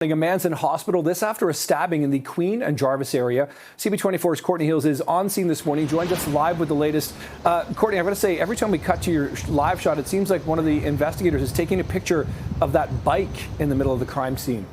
A man's in hospital, this after a stabbing in the Queen and Jarvis area. CB24's Courtney Heels is on scene this morning, joins us live with the latest. Courtney, I've got to say, every time we cut to your live shot, it seems like one of the investigators is taking a picture of that bike in the middle of the crime scene.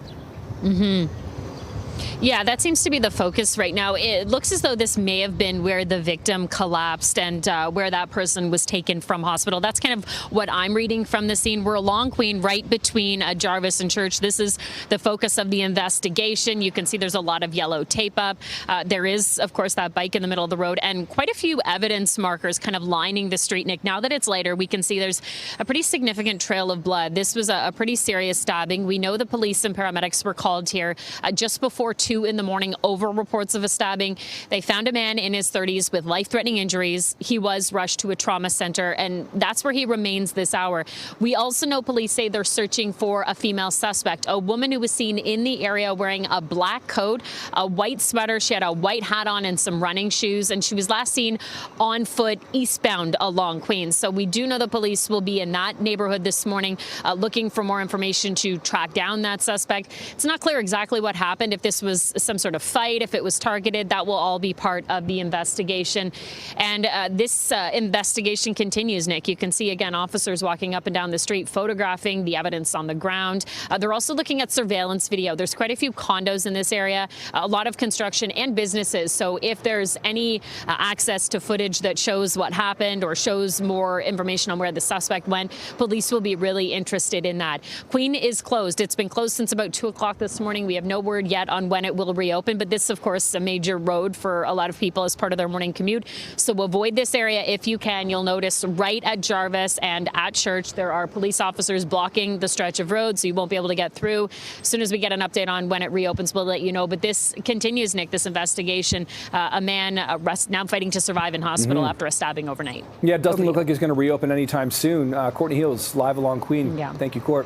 Yeah, that seems to be the focus right now. It looks as though this may have been where the victim collapsed and where that person was taken from hospital. That's kind of what I'm reading from the scene. We're along Queen, right between Jarvis and Church. This is the focus of the investigation. You can see there's a lot of yellow tape up. There is, of course, that bike in the middle of the road and quite a few evidence markers kind of lining the street. Nick, now that it's lighter, we can see there's a pretty significant trail of blood. This was a pretty serious stabbing. We know the police and paramedics were called here just before 2 in the morning over reports of a stabbing. They found a man in his 30s with life-threatening injuries. He was rushed to a trauma center, and that's where he remains this hour. We also know police say they're searching for a female suspect, a woman who was seen in the area wearing a black coat, a white sweater. She had a white hat on and some running shoes, and she was last seen on foot eastbound along Queen. So we do know the police will be in that neighborhood this morning looking for more information to track down that suspect. It's not clear exactly what happened, if this was some sort of fight, if it was targeted. That will all be part of the investigation. And this investigation continues, Nick. You can see, again, officers walking up and down the street photographing the evidence on the ground. They're also looking at surveillance video. There's quite a few condos in this area, a lot of construction and businesses. So if there's any access to footage that shows what happened or shows more information on where the suspect went, police will be really interested in that. Queen is closed. It's been closed since about 2 o'clock this morning. We have no word yet on when it will reopen, but this, of course, is a major road for a lot of people as part of their morning commute. So avoid this area if you can. You'll notice right at Jarvis and at Church, there are police officers blocking the stretch of road, so you won't be able to get through. As soon as we get an update on when it reopens, we'll let you know. But this continues, Nick, this investigation. A man now fighting to survive in hospital after a stabbing overnight. Yeah, it doesn't look like it's going to reopen anytime soon. Courtney Heels, live along Queen. Yeah. Thank you, Court.